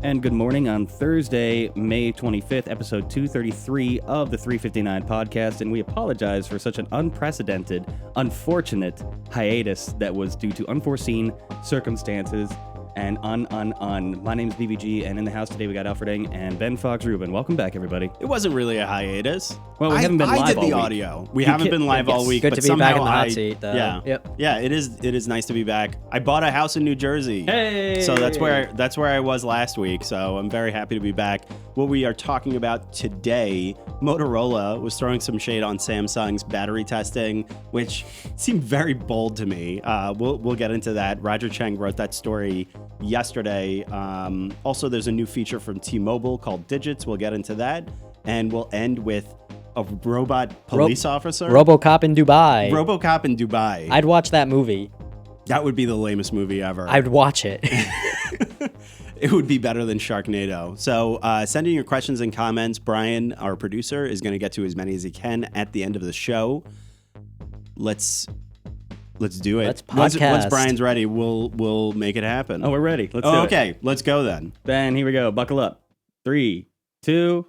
And good morning on Thursday, May 25th, episode 233 of the 359 podcast. And we apologize for such an unprecedented, unfortunate hiatus that was due to unforeseen circumstances. And on. My name's BBG, and in the house today we got Alfred Ng and Ben Fox Rubin. Welcome back, everybody. It wasn't really a hiatus. Well, we haven't been live all week. I did the audio. We haven't been live all week, good but to be back in somehow the hot seat, though. Yeah, Yep. yeah. It is nice to be back. I bought a house in New Jersey. Hey! So that's where I was last week. So I'm very happy to be back. What we are talking about today, Motorola was throwing some shade on Samsung's battery testing, which seemed very bold to me. We'll get into that. Roger Cheng wrote that story yesterday. Also, there's a new feature from T-Mobile called Digits. We'll get into that. And we'll end with a robot police officer. RoboCop in Dubai. RoboCop in Dubai. I'd watch that movie. That would be the lamest movie ever. I'd watch it. It would be better than Sharknado. So send in your questions and comments. Brian, our producer, is going to get to as many as he can at the end of the show. Let's do it. Let's podcast. Once Brian's ready, we'll make it happen. Oh, we're ready. Let's do it. Okay, let's go then. Ben, here we go. Buckle up. 3, 2.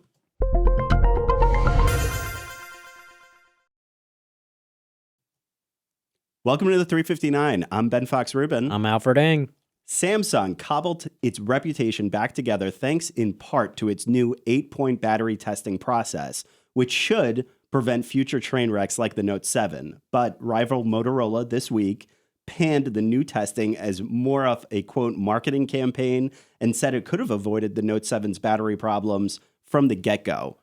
Welcome to the 359. I'm Ben Fox Rubin. I'm Alfred Ng. Samsung cobbled its reputation back together thanks in part to its new 8-point battery testing process, which should prevent future train wrecks like the Note 7. But rival Motorola this week panned the new testing as more of a, quote, marketing campaign and said it could have avoided the Note 7's battery problems from the get-go.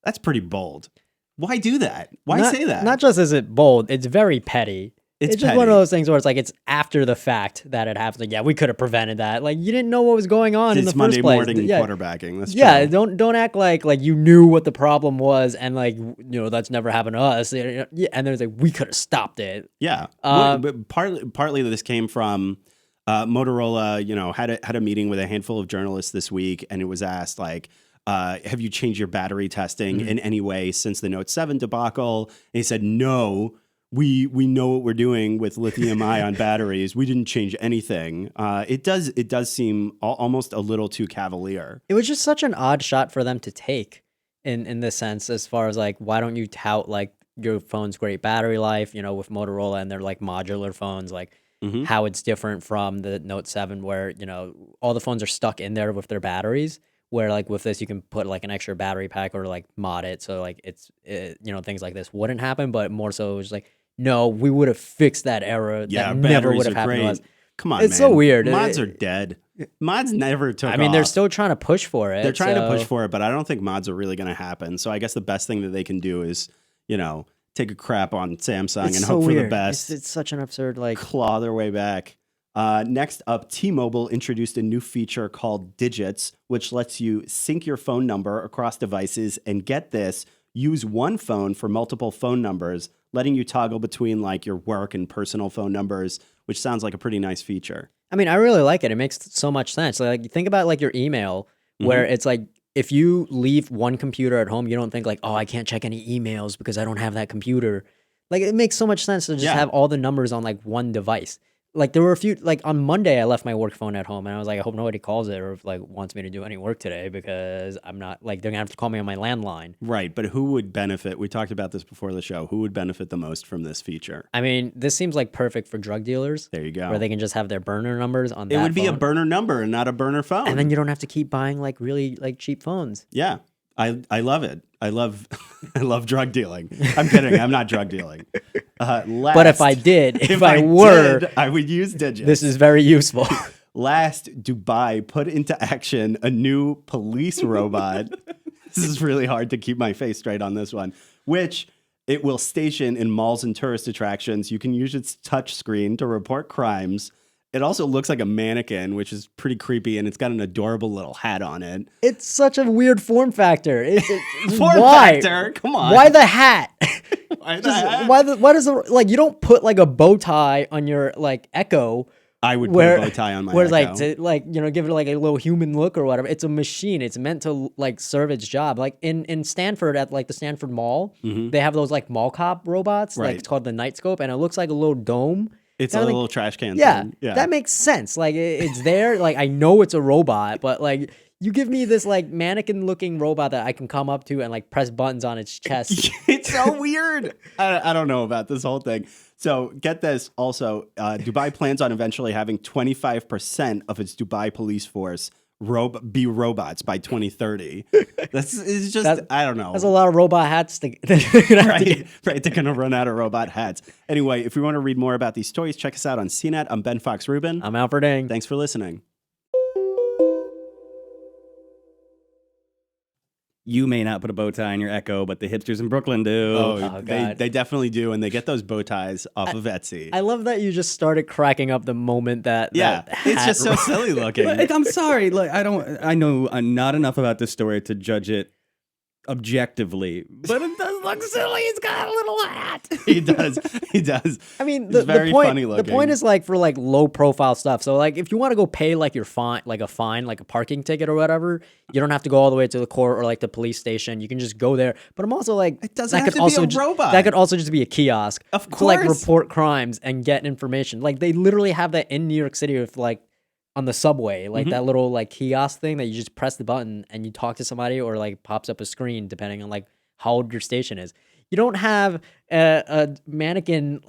That's pretty bold. Why do that? Why say that? Not just is it bold, it's very petty. It's just petty. one of those things where it's like it's after the fact that it happens. Like, yeah, we could have prevented that. Like, you didn't know what was going on in the Monday first place. morning Yeah. quarterbacking. That's Yeah, true. don't act like you knew what the problem was and that's never happened to us. Yeah, and then it's like we could have stopped it. Yeah, but partly this came from Motorola. Had a meeting with a handful of journalists this week, and it was asked have you changed your battery testing in any way since the Note 7 debacle? And he said, no. We know what we're doing with lithium-ion batteries. We didn't change anything. It does seem almost a little too cavalier. It was just such an odd shot for them to take in this sense, as far as why don't you tout your phone's great battery life, with Motorola and their modular phones, how it's different from the Note 7 where, all the phones are stuck in there with their batteries, where with this you can put an extra battery pack or mod it so things like this wouldn't happen, but more so it was no, we would have fixed that error. Yeah, that never would have happened great. to us. Come on, it's man. so weird. Mods are dead. Mods never took off. They're still trying to push for it. They're trying to push for it, but I don't think mods are really going to happen. So I guess the best thing that they can do is, take a crap on Samsung and hope for the best. It's such an absurd, claw their way back. Next up, T-Mobile introduced a new feature called Digits, which lets you sync your phone number across devices and get this, use one phone for multiple phone numbers, letting you toggle between your work and personal phone numbers, which sounds like a pretty nice feature. I really like it. It makes so much sense. Think about your email, where it's if you leave one computer at home, you don't think I can't check any emails because I don't have that computer. It makes so much sense to just have all the numbers on one device. There were a few, on Monday, I left my work phone at home, and I was I hope nobody calls it or wants me to do any work today, because I'm not, they're going to have to call me on my landline. Right, but who would benefit? We talked about this before the show. Who would benefit the most from this feature? This seems perfect for drug dealers. There you go. Where they can just have their burner numbers on that It would be phone. a burner number and not a burner phone. And then you don't have to keep buying, really, cheap phones. Yeah, I love it. I love drug dealing. I'm kidding. I'm not drug dealing. But if I did, if I would use Digits. This is very useful. Last, Dubai put into action a new police robot. This is really hard to keep my face straight on this one, which it will station in malls and tourist attractions. You can use its touch screen to report crimes. It also looks like a mannequin, which is pretty creepy, and it's got an adorable little hat on it. It's such a weird form factor. Form factor? Come on. Why the hat? Why the hat? Why does you don't put a bow tie on your Echo? I would put a bow tie on my Whereas Echo. to give it a little human look or whatever. It's a machine. It's meant to serve its job. In Stanford at the Stanford Mall, they have those mall cop robots. Right. It's called the Night Scope, and it looks like a little dome. It's a little trash can Yeah, thing. Yeah, that makes sense. It's there. I know it's a robot, but You give me this like mannequin-looking robot that I can come up to and like press buttons on its chest. It's so weird. I don't know about this whole thing. So get this. Also, Dubai plans on eventually having 25% of its Dubai police force be robots by 2030. It's just, I don't know. That's a lot of robot hats to Right. They're going to run out of robot hats. Anyway, if you want to read more about these toys, check us out on CNET. I'm Ben Fox Rubin. I'm Alfred Ng. Thanks for listening. You may not put a bow tie in your Echo, but the hipsters in Brooklyn do. Oh, they definitely do, and they get those bow ties off of Etsy. I love that you just started cracking up the moment that it's just so silly looking. I'm sorry, like I know not enough about this story to judge it objectively, but it does look silly. He's got a little hat. He does. I mean, it's very funny looking. The point is like for like low profile stuff. So like if you want to go pay like your fine, like a parking ticket or whatever, you don't have to go all the way to the court or like the police station. You can just go there. But I'm also like, it doesn't have to be a robot. That could also just be a kiosk. Of course. To like report crimes and get information. Like they literally have that in New York City with like on the subway, like that little like kiosk thing that you just press the button and you talk to somebody or like pops up a screen depending on like how old your station is. You don't have a mannequin.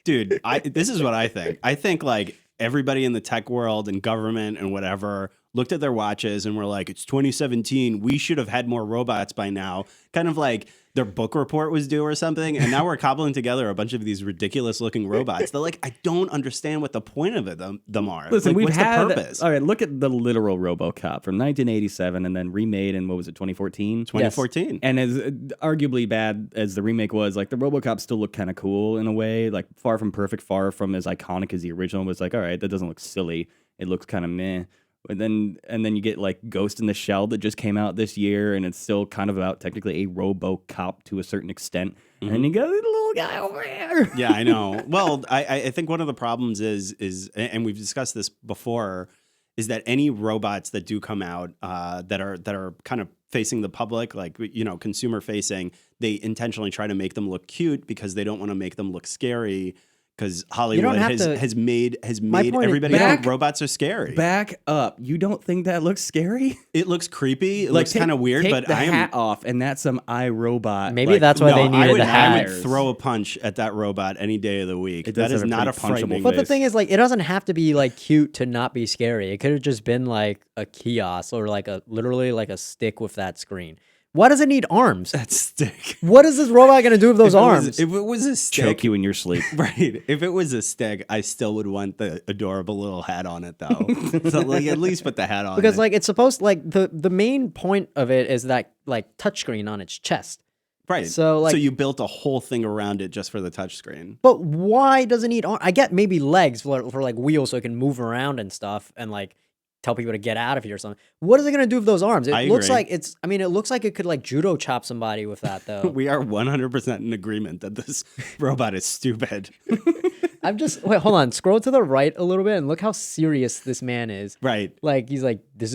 Dude, this is what I think. I think like everybody in the tech world and government and whatever looked at their watches and were like, it's 2017. We should have had more robots by now. Kind of like their book report was due or something. And now we're cobbling together a bunch of these ridiculous looking robots. They're like, I don't understand what the point of them are. Listen, like, we've what's had the purpose? All right, look at the literal RoboCop from 1987 and then remade in, what was it, 2014? 2014. Yes. And as arguably bad as the remake was, like the RoboCop still looked kind of cool in a way, like far from perfect, far from as iconic as the original. Was like, all right, that doesn't look silly. It looks kind of meh. And then you get like Ghost in the Shell that just came out this year, and it's still kind of about technically a RoboCop to a certain extent. And then you got a little guy over here. Yeah, I know. Well, I think one of the problems is, and we've discussed this before, is that any robots that do come out that are kind of facing the public, like consumer facing, they intentionally try to make them look cute because they don't want to make them look scary. Because Hollywood has made everybody think robots are scary. Back up. You don't think that looks scary? It looks creepy. It looks kind of weird. Take but the hat off, and that's some iRobot. Maybe that's why they needed the hat. I would throw a punch at that robot any day of the week. That is not a frightening. But the thing is, like, it doesn't have to be like cute to not be scary. It could have just been like a kiosk or like literally like a stick with that screen. Why does it need arms? That stick. What is this robot going to do with those arms? If it was a stick. Choke you in your sleep. Right. If it was a stick, I still would want the adorable little hat on it, though. So, like, at least put the hat on because, it. like, it's supposed, like, the main point of it is that, like, touchscreen on its chest. Right. So you built a whole thing around it just for the touchscreen. But why does it need arms? I get maybe legs for like, wheels so it can move around and stuff and, like, tell people to get out of here or something. What is it going to do with those arms? It looks like it looks like it could like judo chop somebody with that though. We are 100% in agreement that this robot is stupid. Wait, hold on. Scroll to the right a little bit and look how serious this man is. Right. Like he's like, we're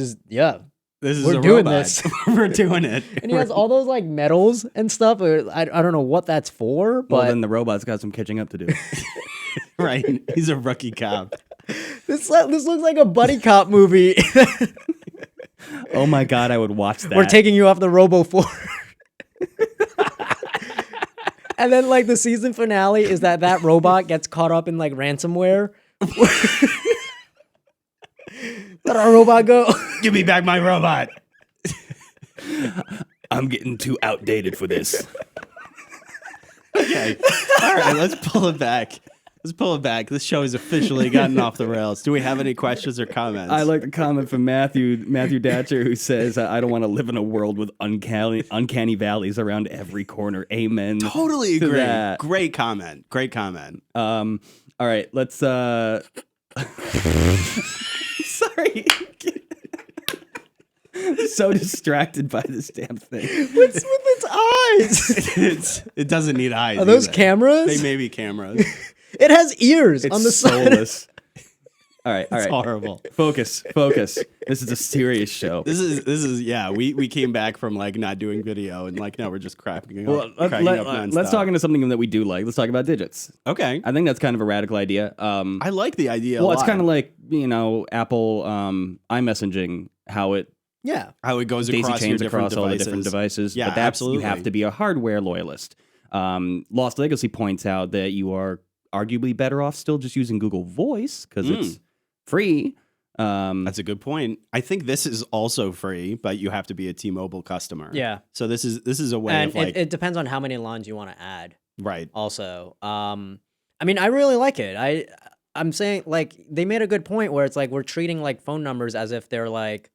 doing robot. this. We're doing it. And he has all those like medals and stuff. I don't know what that's for, but well, then the robot's got some catching up to do. Right. He's a rookie cop. This looks like a buddy cop movie. Oh my God, I would watch that. We're taking you off the Robo 4. And then like the season finale is that robot gets caught up in like ransomware. Let our robot go. Give me back my robot. I'm getting too outdated for this. Okay. All right, let's pull it back. This show has officially gotten off the rails. Do we have any questions or comments? I like the comment from Matthew Datcher, who says, I don't want to live in a world with uncanny valleys around every corner. Amen. Totally agree. That. Great comment. All right, let's sorry. So distracted by this damn thing. What's with its eyes? It doesn't need eyes. Are those either. cameras? They may be cameras. It has ears on the soulless. side. All right. It's horrible. Focus. This is a serious show. This is yeah. We came back from like not doing video and like now we're just cracking up. Let's talk into something that we do like. Let's talk about digits. Okay. I think that's kind of a radical idea. I like the idea. Well, it's kind of like Apple iMessaging, how it Yeah. how it goes daisy across your chains different across all the devices. different devices. Yeah, but that's, absolutely. you have to be a hardware loyalist. Lost Legacy points out that you are arguably better off still just using Google Voice because it's free. That's a good point. I think this is also free, but you have to be a T-Mobile customer. Yeah. So this is a way And of like it depends on how many lines you want to add. right. Also, I mean, I really like it. I'm saying like they made a good point where it's like we're treating like phone numbers as if they're like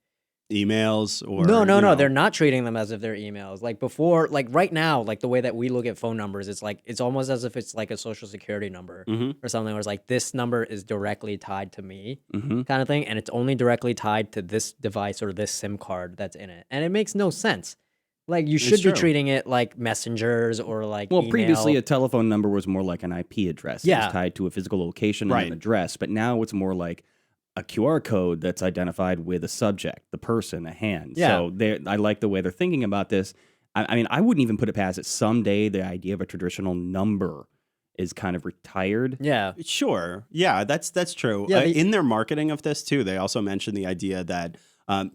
Emails or no, they're not treating them as if they're emails. Like before, like right now, like the way that we look at phone numbers, it's like it's almost as if it's like a social security number or something. Where it's like this number is directly tied to me, kind of thing, and it's only directly tied to this device or this SIM card that's in it, and it makes no sense. Like you should be true. treating it like messengers or like Well, email. previously a telephone number was more like an IP address. It Yeah. was tied to a physical location and Right. an address. But now it's more like a QR code that's identified with a subject, the person, a hand. Yeah. So I like the way they're thinking about this. I mean, I wouldn't even put it past it. Someday the idea of a traditional number is kind of retired. Yeah. Sure. Yeah, that's true. Yeah, In their marketing of this too, they also mentioned the idea that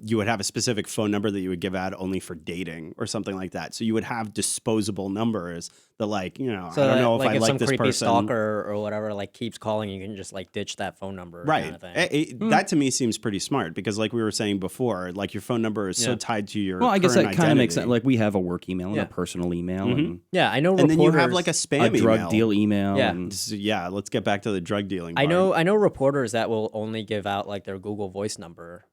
you would have a specific phone number that you would give out only for dating or something like that. So you would have disposable numbers that, like, you know, So I don't that, know if like I if like some this creepy person. stalker or whatever like keeps calling, you can just like ditch that phone number. Right. Kind of thing. That to me seems pretty smart because, like we were saying before, like your phone number is so Yeah. tied to your. Well, I guess current that kind of makes sense. identity. Like we have a work email and Yeah. a personal email and Yeah, I know. And Reporters, then you have like a spam a drug email. deal email. Yeah. and- So, yeah, let's get back to the drug dealing. I part. know reporters that will only give out like their Google Voice number.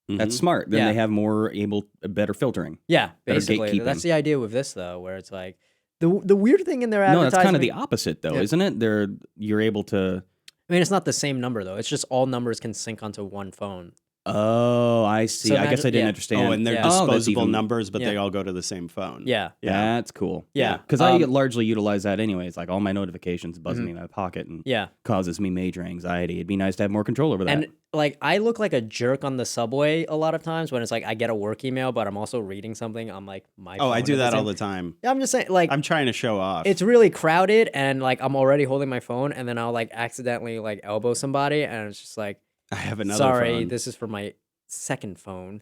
That's smart. Then Yeah. they have better filtering. Yeah, Better basically. gatekeeping. That's the idea with this though, where it's like the weird thing in their No, advertisement. that's kind of the opposite, though, Yeah. isn't it? You're able to. I mean, it's not the same number though. It's just all numbers can sync onto one phone. Oh, I see. So I guess I didn't yeah. understand. Oh, and they're Yeah. that's disposable even- numbers, but Yeah. they all go to the same phone. Yeah. That's cool. Yeah. Because I largely utilize that anyway. It's like all my notifications buzz me in my pocket and Yeah. causes me major anxiety. It'd be nice to have more control over that. And like I look like a jerk on the subway a lot of times when it's like I get a work email, but I'm also reading something on like my phone. Oh, I do at that all same- the time. Yeah, I'm just saying like I'm trying to show off. it's really crowded and like I'm already holding my phone and then I'll like accidentally like elbow somebody and it's just like I have another sorry, phone. this is for my second phone.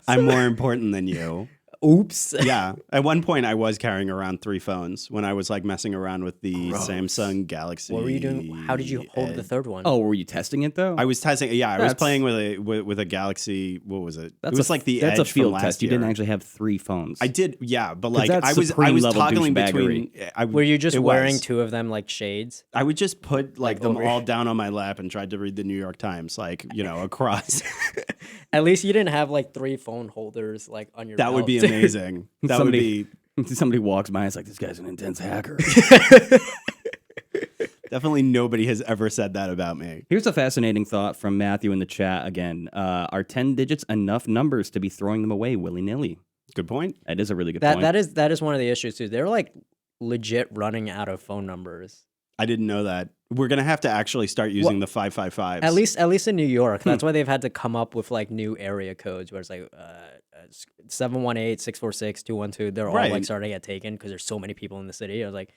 I'm more important than you. Oops. Yeah. At one point, I was carrying around 3 phones when I was like messing around with the Gross. Samsung Galaxy. What were you doing? How did you hold the Edge. third one? oh, were you testing it though? I was testing. Yeah, I was That's- playing with a Galaxy. What was it? That's It was a, like the that's Edge a field from test. last You year. didn't actually have 3 phones. I did. Yeah, but like that's I was supreme level toggling douchebaggery. between. Were you just it wearing was. 2 of them like shades? I would just put like them over- all down on my lap and tried to read the New York Times, like across. At least you didn't have like 3 phone holders like on your That would be belt. amazing. That would be Somebody walks by and it's like, this guy's an intense hacker. definitely nobody has ever said that about me. Here's a fascinating thought from Matthew in the chat again. Are 10 digits enough numbers to be throwing them away willy-nilly? Good point. That is a really good point. that is one of the issues too. They're like legit running out of phone numbers. I didn't know that. We're gonna have to actually start using the 555s. At least in New York. That's why they've had to come up with like new area codes where it's like 718, 646, 212. They're all like Right. starting to get taken because there's so many people in the city. I was like,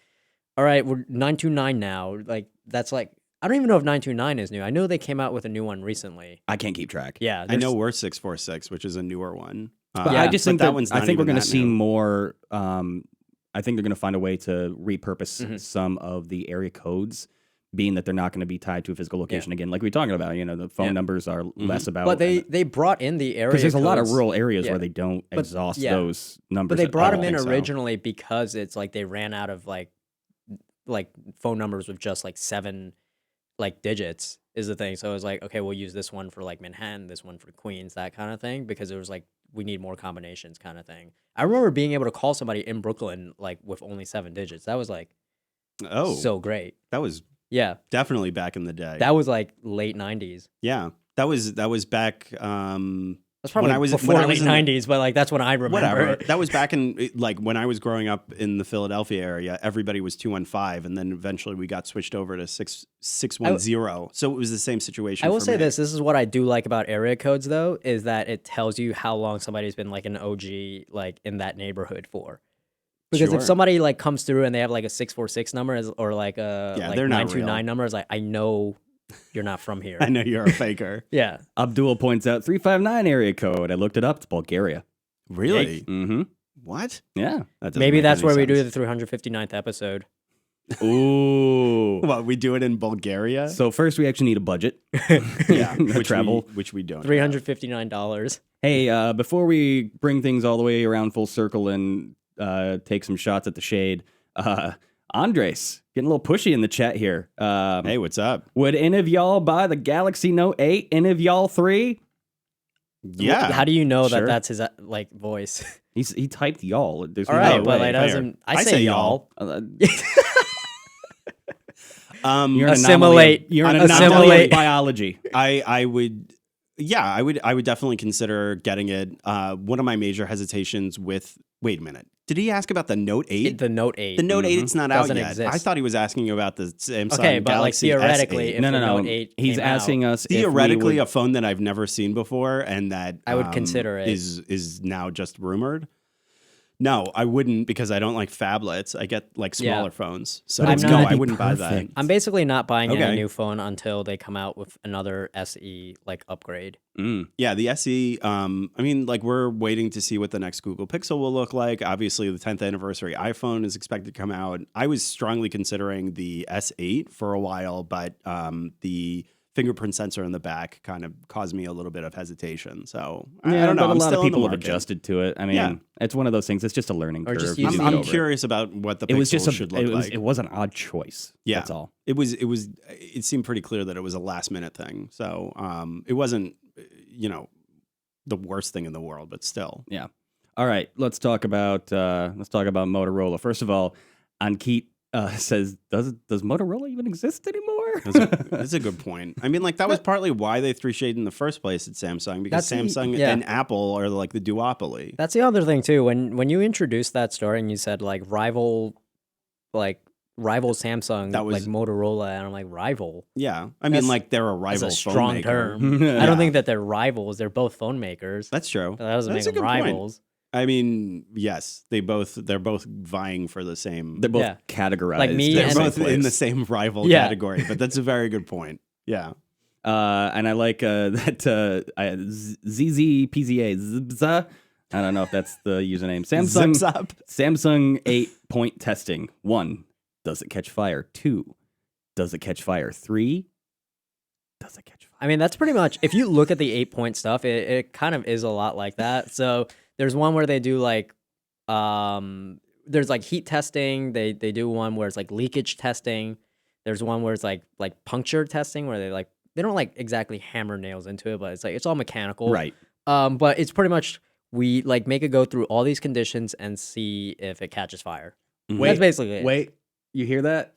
all right, we're 929 now. Like that's like I don't even know if 929 is new. I know they came out with a new one recently. I can't keep track. Yeah, I know there's- we're 646, which is a newer one. But Yeah, I just think that one's I not think we're even going to that see new. more. I think they're going to find a way to repurpose Mm-hmm. some of the area codes, being that they're not going to be tied to a physical location again. Like we were talking about, the phone Yeah. numbers are less about. But they brought in the area because there's a lot of codes. rural areas Yeah. where they don't exhaust yeah. those numbers. But they at brought all. them in think so. originally because it's like they ran out of like phone numbers with just like 7 like digits is the thing. So it was like, okay, we'll use this one for like Manhattan, this one for Queens, that kind of thing, because it was like we need more combinations kind of thing. I remember being able to call somebody in Brooklyn like with only 7 digits. That was like so great. that was Yeah. definitely back in the day. That was like late 90s. yeah, that was back. That's probably I was- before when I was late in- 90s, but like that's when I remember. Whatever. it. That was back in like when I was growing up in the Philadelphia area. Everybody was 215, and then eventually we got switched over to 610. So it was the same situation. I will for say me. this is what I do like about area codes though, is that it tells you how long somebody's been like an OG like in that neighborhood for. Because Sure. if somebody like comes through and they have like a 646 number or like a Yeah, like they're not 929 real. number, is like I know you're not from here. I know you're a faker. Yeah. Abdul points out 359 area code. I looked it up. It's Bulgaria. Really? Mm-hmm. What? Yeah. That doesn't Maybe make that's any where we do sense. the 359th episode. Ooh. What, we do it in Bulgaria? So first we actually need a budget. yeah, Travel. which we don't. $359. Hey, before we bring things all the way around full circle and take some shots at the shade, Andres, getting a little pushy in the chat here. Hey, what's up? Would any of y'all buy the Galaxy Note 8? Any of y'all three? Yeah. How do you know Sure. that that's his like voice? He typed y'all. There's All no right, way. but like fair. doesn't I I say say y'all? You're an Assimilate. anomaly of- You're an Assimilate. anomaly of biology. I would. Yeah, I would definitely consider getting it. One of my major hesitations with. Wait a minute. Did he ask about the Note 8? The Note 8. The Note 8, it's not out Doesn't yet. exist. I thought he was asking about the Samsung Okay, but like Galaxy theoretically, S8. if No, the no. Note 8 He's came asking out, us if we Theoretically, would- a phone that I've never seen before and that I would consider it. is now just rumored. No, I wouldn't because I don't like phablets. I get like smaller Yeah. phones. So But it's no, gonna I be wouldn't buy that. perfect. I'm basically not buying Okay. any new phone until they come out with another SE like upgrade. Yeah, the SE. I mean, like we're waiting to see what the next Google Pixel will look like. Obviously, the 10th anniversary iPhone is expected to come out. I was strongly considering the S8 for a while, but the fingerprint sensor in the back kind of caused me a little bit of hesitation. So I don't know. But a I'm lot still of in the people have market. adjusted to it. I mean, Yeah. it's one of those things. It's just a learning Or curve. just You use just the- get I'm over it. curious about what the It Pixel was just should look like. It was an odd choice. Yeah. That's all. It seemed pretty clear that it was a last minute thing. So it wasn't, the worst thing in the world, but still. Yeah. All right. Let's talk about Motorola. First of all, Ankit says, does Motorola even exist anymore? That's a good point. I mean, like that was partly why they threw shade in the first place at Samsung because That's Samsung yeah. and Apple are like the duopoly. That's the other thing too. When you introduced that story and you said like rival Samsung, That was- like Motorola, and I'm like rival. Yeah, I mean, That's- like they're a That's rival a phone strong maker. term. Yeah. I don't think that they're rivals. They're both phone makers. That's true. That doesn't That's make a them good point. rivals. I mean, yes, they're both vying for the same. They're both Yeah. categorized. Like me in They're the and- same both in place. the same rival Yeah. category, but that's a very good point. Yeah. And I like that ZZPZA. Zbza. I don't know if that's the username. Zips up. Samsung 8-point testing. 1, does it catch fire? 2, does it catch fire? 3, does it catch fire? I mean, that's pretty much, if you look at the 8-point stuff, it kind of is a lot like that. So there's one where they do like, there's like heat testing. They do one where it's like leakage testing. There's one where it's like puncture testing where they don't like exactly hammer nails into it, but it's like, it's all mechanical. Right. But it's pretty much, we like make it go through all these conditions and see if it catches fire. That's basically it. Wait, you hear that?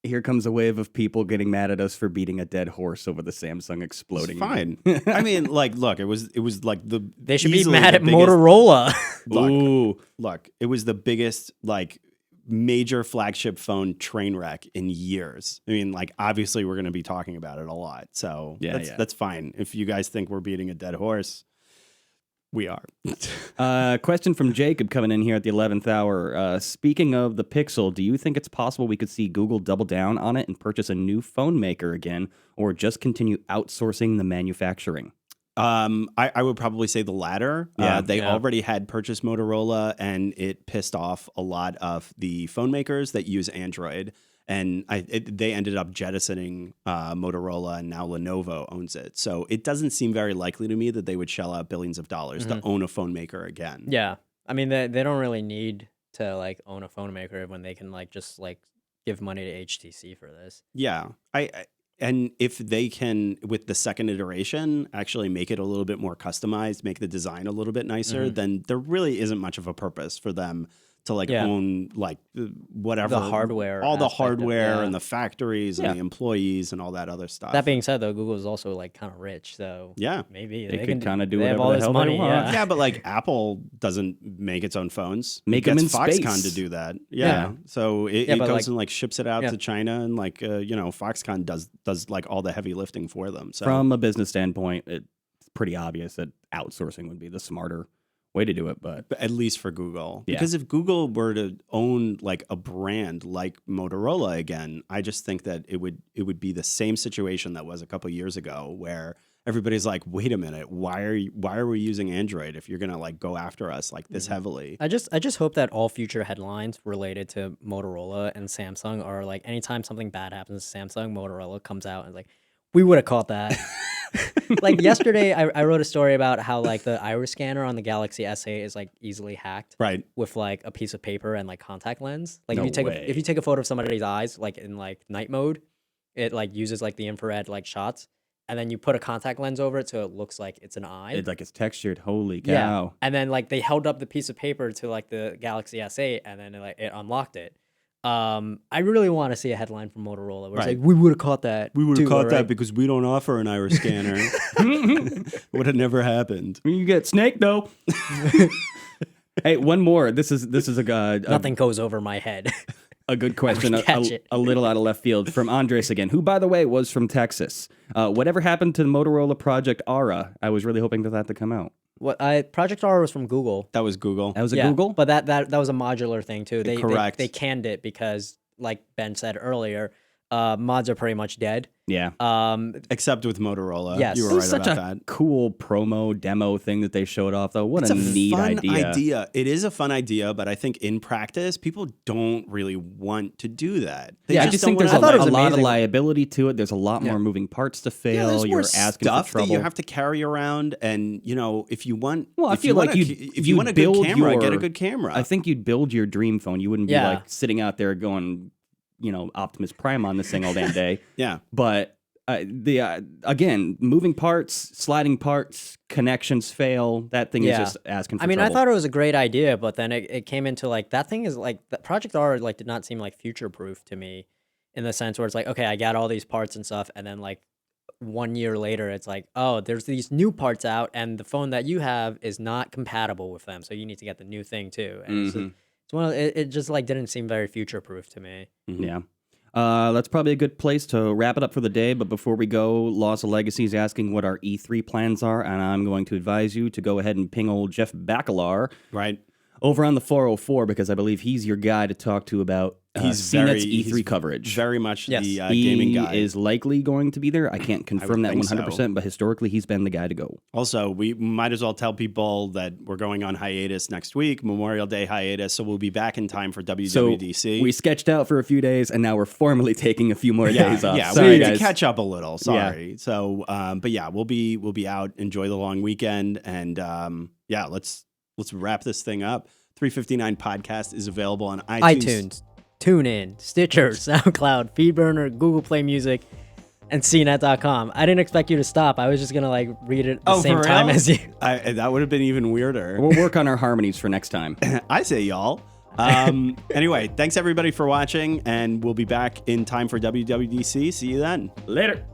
Here comes a wave of people getting mad at us for beating a dead horse over the Samsung exploding. It's fine. I mean, like, look, it was like the They should be easily mad the at biggest- Motorola. Look, it was the biggest like major flagship phone train wreck in years. I mean, like obviously we're going to be talking about it a lot. So that's fine. If you guys think we're beating a dead horse, we are. Question from Jacob coming in here at the 11th hour. Speaking of the Pixel, do you think it's possible we could see Google double down on it and purchase a new phone maker again, or just continue outsourcing the manufacturing? I would probably say the latter. Yeah. They Yeah. already had purchased Motorola, and it pissed off a lot of the phone makers that use Android. And they ended up jettisoning Motorola, and now Lenovo owns it. So it doesn't seem very likely to me that they would shell out billions of dollars to own a phone maker again. Yeah. I mean, they don't really need to like own a phone maker when they can like just like give money to HTC for this. Yeah. And if they can, with the second iteration, actually make it a little bit more customized, make the design a little bit nicer, then there really isn't much of a purpose for them to like Yeah. own like whatever The hardware all the aspect of- hardware yeah. and the factories Yeah. and the employees and all that other stuff. That being said, though, Google is also like kind of rich, so yeah. maybe They they could can kinda do they have whatever all the this hell they money. want. Yeah. Yeah, but like Apple doesn't make its own phones. Make It 'em gets in Foxconn space. to do that. Yeah. Yeah. So it but, goes like- and like ships it out Yeah. to China, and like Foxconn does like all the heavy lifting for them. So From a business standpoint, it's pretty obvious that outsourcing would be the smarter way to do it, but at least for Google. Yeah. Because if Google were to own like a brand like Motorola again, I just think that it would be the same situation that was a couple years ago, where everybody's like, wait a minute, why are we using Android if you're gonna like go after us like this heavily? I just hope that all future headlines related to Motorola and Samsung are like, anytime something bad happens to Samsung, Motorola comes out and like, we would have caught that. Like yesterday, I wrote a story about how like the iris scanner on the Galaxy S8 is like easily hacked, Right. with like a piece of paper and like contact lens. Like No if you take a photo of somebody's eyes like in like night mode, it like uses like the infrared like shots, and then you put a contact lens over it so it looks like it's an eye. it's textured. Holy cow! Yeah, and then like they held up the piece of paper to like the Galaxy S8, and then it unlocked it. I really want to see a headline from Motorola where it's like, we would have caught that. We would have too, caught right? that because we don't offer an iris scanner. Would have never happened. You get snake though. Hey, one more. This is a Nothing goes over my head. a good question, Catch it. a little out of left field from Andres again, who, by the way, was from Texas. Whatever happened to the Motorola Project Aura? I was really hoping for that to come out. Project Aura was from Google. That was Google. That was a Yeah, Google? but that was a modular thing too. Correct. They canned it because, like Ben said earlier, mods are pretty much dead. Yeah. Except with Motorola. Yes. You It were was right such about a that. cool promo demo thing that they showed off, though. What It's a neat fun idea. It is a fun idea, but I think in practice, people don't really want to do that. Yeah, I just think don't there's wanna- I thought it was a lot of amazing. liability to it. There's a lot more moving parts to fail. there's more You're asking stuff for trouble. that you have to carry around, and if you want, Well, I if feel you like want you'd want a good build camera, get a your- good camera. I think you'd build your dream phone. You wouldn't be Yeah. like sitting out there going, Optimus Prime on this thing all damn day. yeah. But again, moving parts, sliding parts, connections fail. That thing is Yeah. just asking for I mean, trouble. I thought it was a great idea, but then it came into like, that thing is like, Project Aura like did not seem like future proof to me, in the sense where it's like, okay, I got all these parts and stuff, and then like 1 year later, it's like, oh, there's these new parts out, and the phone that you have is not compatible with them, so you need to get the new thing too. And it's one of it just like didn't seem very future proof to me. Yeah. That's probably a good place to wrap it up for the day. But before we go, Loss of Legacy is asking what our E3 plans are, and I'm going to advise you to go ahead and ping old Jeff Bacalar Right. over on the 404, because I believe he's your guy to talk to about CNET's E3 coverage. Very much Yes. the He gaming guy. is likely going to be there. I can't confirm that think 100%, but historically he's been the guy to go. Also, we might as well tell people that we're going on hiatus next week, Memorial Day hiatus, so we'll be back in time for WWDC. So we sketched out for a few days, and now we're formally taking a few more days off. Yeah, Sorry, we need guys. to catch up a little. Sorry. So, but yeah, we'll be out. Enjoy the long weekend, and let's wrap this thing up. 359 podcast is available on iTunes, TuneIn, Stitcher, SoundCloud, Feedburner, Google Play Music, and CNET.com. I didn't expect you to stop. I was just gonna like read it at the same for time real? as you. That would have been even weirder. We'll work on our harmonies for next time. I say y'all. Anyway, thanks everybody for watching, and we'll be back in time for WWDC. See you then. Later.